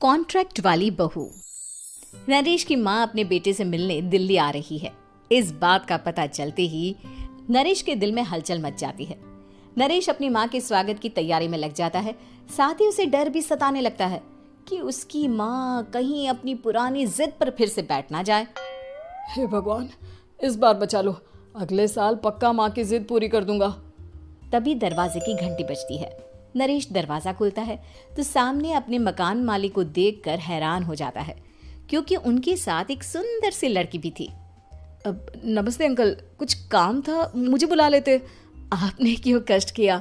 Contract वाली बहू। नरेश की माँ अपने बेटे से मिलने दिल्ली आ रही है। इस बात का पता चलते ही नरेश के दिल में हलचल मच जाती है। नरेश अपनी माँ के स्वागत की तैयारी में लग जाता है। साथ ही उसे डर भी सताने लगता है कि उसकी माँ कहीं अपनी पुरानी जिद पर फिर से बैठ ना जाए। हे भगवान, इस बार बचा लो, अगले साल पक्का माँ की जिद पूरी कर दूंगा। तभी दरवाजे की घंटी बजती है। नरेश दरवाजा खोलता है तो सामने अपने मकान मालिक को देखकर हैरान हो जाता है, क्योंकि उनके साथ एक सुंदर सी लड़की भी थी। अब नमस्ते अंकल, कुछ काम था, मुझे बुला लेते। आपने क्यों कष्ट किया?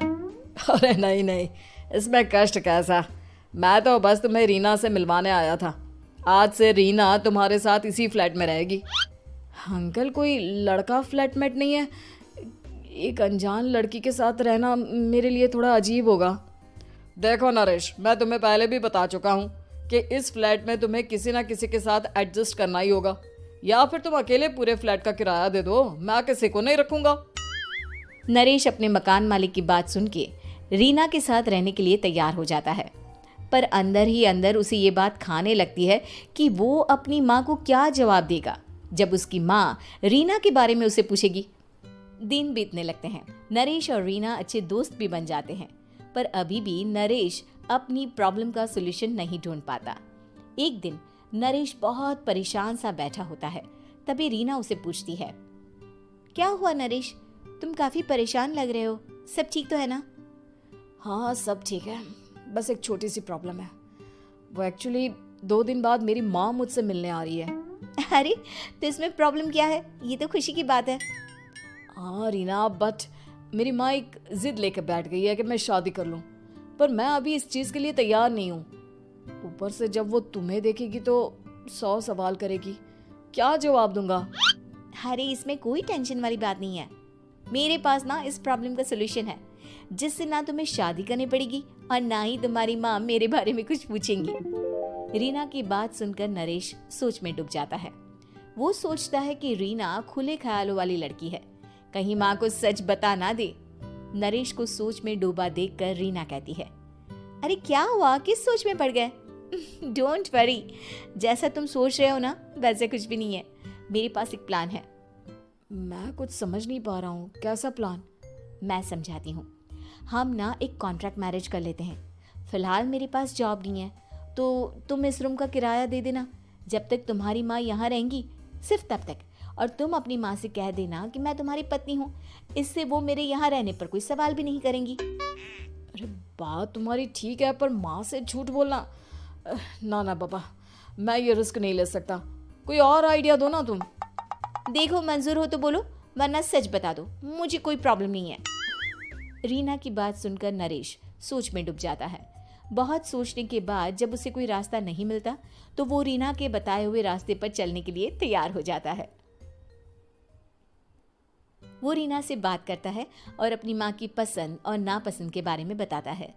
अरे नहीं, इसमें कष्ट कैसा, मैं तो बस तुम्हें रीना से मिलवाने आया था। आज से रीना तुम्हारे साथ इसी फ्लैट में रहेगी। अंकल, कोई लड़का फ्लैटमेट नहीं है? एक अनजान लड़की के साथ रहना मेरे लिए थोड़ा अजीब होगा। देखो नरेश, मैं तुम्हें पहले भी बता चुका हूँ कि इस फ्लैट में तुम्हें किसी ना किसी के साथ एडजस्ट करना ही होगा, या फिर तुम अकेले पूरे फ्लैट का किराया दे दो, मैं किसी को नहीं रखूंगा। नरेश अपने मकान मालिक की बात सुन के रीना के साथ रहने के लिए तैयार हो जाता है, पर अंदर ही अंदर उसे ये बात खाने लगती है कि वो अपनी माँ को क्या जवाब देगा जब उसकी माँ रीना के बारे में उसे पूछेगी। दिन बीतने लगते हैं। नरेश और रीना अच्छे दोस्त भी बन जाते हैं, पर अभी भी नरेश अपनी प्रॉब्लम का सॉल्यूशन नहीं ढूंढ पाता। एक दिन नरेश बहुत परेशान सा बैठा होता है। तभी रीना उसे पूछती है, क्या हुआ नरेश, तुम काफी परेशान लग रहे हो, सब ठीक तो है ना? हाँ, सब ठीक है, बस एक छोटी सी प्रॉब्लम है। वो एक्चुअली 2 दिन बाद मेरी माँ मुझसे मिलने आ रही है। अरे, तो इसमें प्रॉब्लम क्या है? ये तो खुशी की बात है। हाँ रीना, बट मेरी माँ एक जिद लेकर बैठ गई है कि मैं शादी कर लूँ, पर मैं अभी इस चीज़ के लिए तैयार नहीं हूँ। ऊपर से जब वो तुम्हें देखेगी तो 100 सवाल करेगी, क्या जवाब दूंगा? अरे, इसमें कोई टेंशन वाली बात नहीं है। मेरे पास ना इस प्रॉब्लम का सलूशन है, जिससे ना तुम्हें शादी करनी पड़ेगी और ना ही तुम्हारी माँ मेरे बारे में कुछ पूछेंगी। रीना की बात सुनकर नरेश सोच में डूब जाता है। वो सोचता है कि रीना खुले ख्यालों वाली लड़की है, कहीं माँ को सच बता ना दे। नरेश को सोच में डूबा देखकर रीना कहती है, अरे क्या हुआ, किस सोच में पड़ गए? डोंट वरी, जैसा तुम सोच रहे हो ना वैसे कुछ भी नहीं है। मेरे पास एक प्लान है। मैं कुछ समझ नहीं पा रहा हूँ, कैसा प्लान? मैं समझाती हूँ। हम ना एक कॉन्ट्रैक्ट मैरिज कर लेते हैं। फिलहाल मेरे पास जॉब नहीं है, तो तुम इस रूम का किराया दे देना जब तक तुम्हारी माँ यहाँ रहेंगी, सिर्फ तब तक। और तुम अपनी माँ से कह देना कि मैं तुम्हारी पत्नी हूँ, इससे वो मेरे यहाँ रहने पर कोई सवाल भी नहीं करेंगी। अरे बात तुम्हारी ठीक है, पर माँ से झूठ बोलना, ना बाबा, मैं ये रिस्क नहीं ले सकता। कोई और आइडिया दो ना तुम। देखो, मंजूर हो तो बोलो, वरना सच बता दो, मुझे कोई प्रॉब्लम नहीं है। रीना की बात सुनकर नरेश सोच में डूब जाता है। बहुत सोचने के बाद जब उसे कोई रास्ता नहीं मिलता तो वो रीना के बताए हुए रास्ते पर चलने के लिए तैयार हो जाता है। वो रीना से बात करता है और अपनी माँ की पसंद और नापसंद के बारे में बताता है।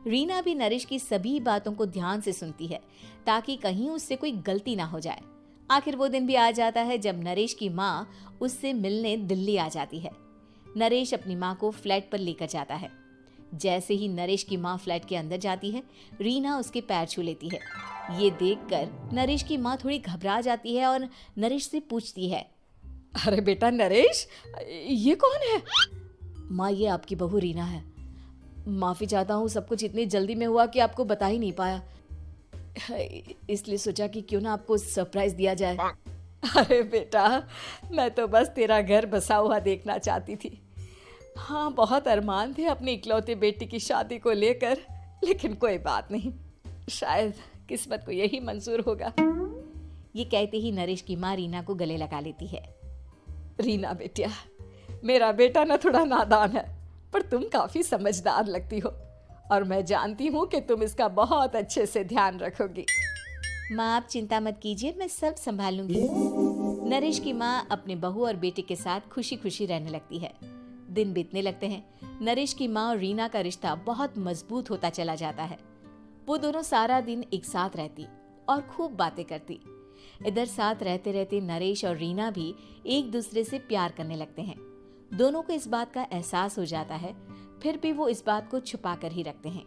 रीना भी नरेश की सभी बातों को ध्यान से सुनती है, ताकि कहीं उससे कोई गलती ना हो जाए। आखिर वो दिन भी आ जाता है जब नरेश की माँ उससे मिलने दिल्ली आ जाती है। नरेश अपनी माँ को फ्लैट पर लेकर जाता है। जैसे ही नरेश की माँ फ्लैट के अंदर जाती है, रीना उसके पैर छू लेती है। ये देखकर नरेश की माँ थोड़ी घबरा जाती है और नरेश से पूछती है, अरे बेटा नरेश, ये कौन है? माँ, ये आपकी बहू रीना है। माफ़ी चाहता हूँ, सब कुछ इतनी जल्दी में हुआ कि आपको बता ही नहीं पाया, इसलिए सोचा कि क्यों ना आपको सरप्राइज दिया जाए। अरे बेटा, मैं तो बस तेरा घर बसा हुआ देखना चाहती थी। हाँ, बहुत अरमान थे अपनी इकलौती बेटी की शादी को लेकर, लेकिन कोई बात नहीं, शायद किस्मत को यही मंजूर होगा। ये कहते ही नरेश की माँ रीना को गले लगा लेती है। रीना बेटिया, मेरा बेटा ना थोड़ा नादान है, पर तुम काफ़ी समझदार लगती हो, और मैं जानती हूँ कि तुम इसका बहुत अच्छे से ध्यान रखोगी। माँ, आप चिंता मत कीजिए, मैं सब संभाल लूंगी। नरेश की माँ अपने बहू और बेटे के साथ खुशी खुशी रहने लगती है। दिन बीतने लगते हैं। नरेश की माँ और रीना का रिश्ता बहुत मजबूत होता चला जाता है। वो दोनों सारा दिन एक साथ रहती और खूब बातें करती। इधर साथ रहते रहते नरेश और रीना भी एक दूसरे से प्यार करने लगते हैं। दोनों को इस बात का एहसास हो जाता है, फिर भी वो इस बात को छुपा कर ही रखते हैं।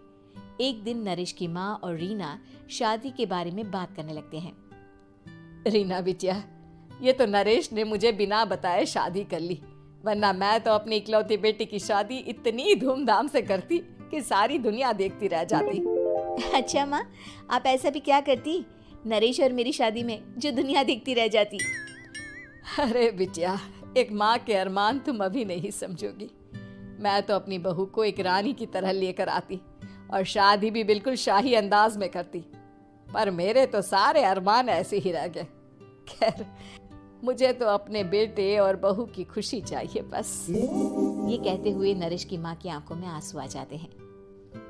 एक दिन नरेश की माँ और रीना शादी के बारे में बात करने लगते हैं। रीना बिटिया, ये तो नरेश ने मुझे बिना बताए शादी कर ली, वरना मैं तो अपनी इकलौती बेटी की शादी इतनी धूमधाम से करती कि सारी दुनिया देखती रह जाती। अच्छा माँ, आप ऐसा भी क्या करती नरेश और मेरी शादी में जो दुनिया देखती रह जाती? अरे बिटिया, एक माँ के अरमान तुम अभी नहीं समझोगी। मैं तो अपनी बहू को एक रानी की तरह लेकर आती और शादी भी बिल्कुल शाही अंदाज में करती, पर मेरे तो सारे अरमान ऐसे ही रह गए। खैर, मुझे तो अपने बेटे और बहू की खुशी चाहिए बस। ये कहते हुए नरेश की माँ की आंखों में आंसू आ जाते हैं।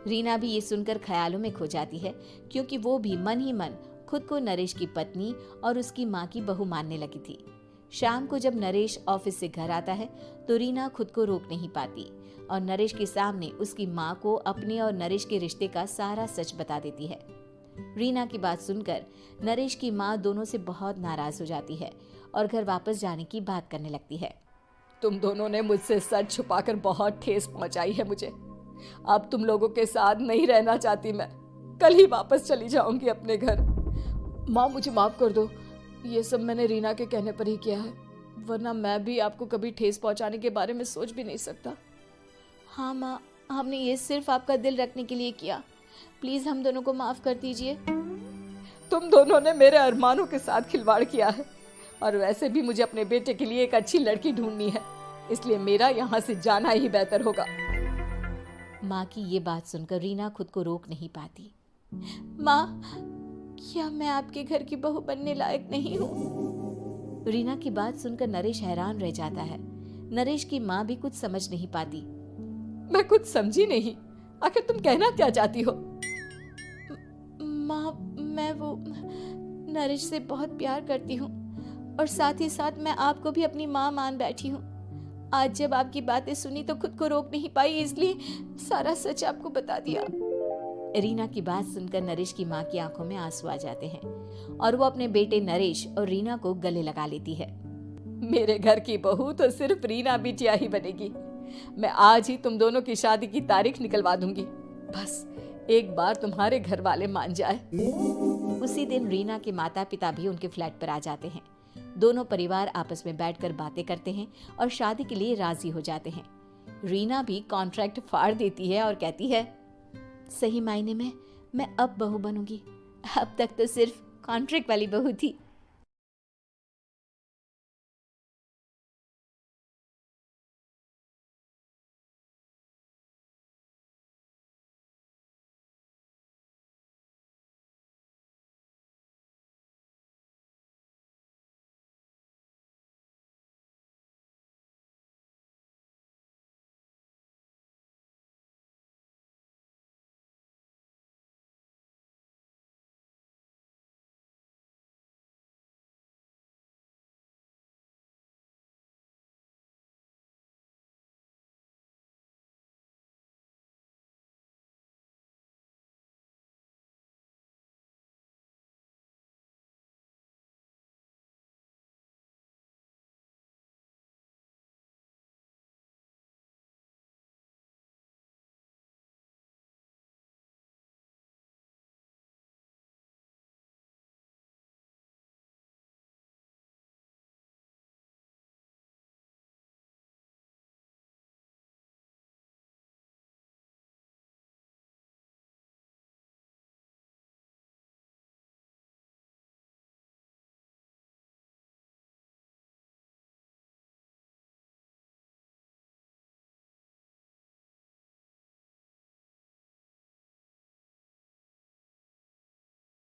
रीना भी ये सुनकर ख्यालों में खो जाती है, क्योंकि वो भी मन ही मन खुद को नरेश की पत्नी और उसकी माँ की बहू मानने लगी थी। शाम को जब नरेश ऑफिस से घर आता है तो रीना खुद को रोक नहीं पाती और नरेश के सामने उसकी माँ को अपने और नरेश के रिश्ते का सारा सच बता देती है। रीना की बात सुनकर नरेश की माँ दोनों से बहुत नाराज हो जाती है और घर वापस जाने की बात करने लगती है। तुम दोनों ने मुझसे सच छुपाकर बहुत ठेस पहुंचाई है मुझे। अब तुम लोगों के साथ नहीं रहना चाहती मैं, कल ही वापस चली जाऊंगी अपने घर। माँ, मुझे माफ कर दो, ये सब मैंने रीना के कहने पर ही किया है, वरना मैं भी आपको कभी ठेस पहुंचाने के बारे में सोच भी नहीं सकता। हाँ माँ, हमने ये सिर्फ आपका दिल रखने के लिए किया, प्लीज हम दोनों को माफ कर दीजिए। तुम दोनों ने मेरे अरमानों के साथ खिलवाड़ किया है, और वैसे भी मुझे अपने बेटे के लिए एक अच्छी लड़की ढूंढनी है, इसलिए मेरा यहाँ से जाना ही बेहतर होगा। माँ की ये बात सुनकर रीना खुद को रोक नहीं पाती। माँ, क्या मैं आपके घर की बहू बनने लायक नहीं हूँ? रीना की बात सुनकर नरेश हैरान रह जाता है। नरेश की माँ भी कुछ समझ नहीं पाती। मैं कुछ समझी नहीं, आखिर तुम कहना क्या चाहती हो? माँ, मैं वो नरेश से बहुत प्यार करती हूँ और साथ ही साथ मैं आपको भी अपनी माँ मान बैठी हूँ। आज जब आपकी बातें सुनी तो खुद को रोक नहीं पाई, इसलिए सारा सच आपको बता दिया। रीना की बात सुनकर नरेश की माँ की आंखों में आंसू आ जाते हैं और वो अपने बेटे नरेश और रीना को गले लगा लेती है। मेरे घर की बहू तो सिर्फ रीना बिटिया ही बनेगी। मैं आज ही तुम दोनों की शादी की तारीख निकलवा दूंगी, बस एक बार तुम्हारे घर वाले मान जाए। उसी दिन रीना के माता पिता भी उनके फ्लैट पर आ जाते हैं। दोनों परिवार आपस में बैठकर बातें करते हैं और शादी के लिए राजी हो जाते हैं। रीना भी कॉन्ट्रैक्ट फाड़ देती है और कहती है, सही मायने में मैं अब बहू बनूंगी, अब तक तो सिर्फ कॉन्ट्रैक्ट वाली बहू थी।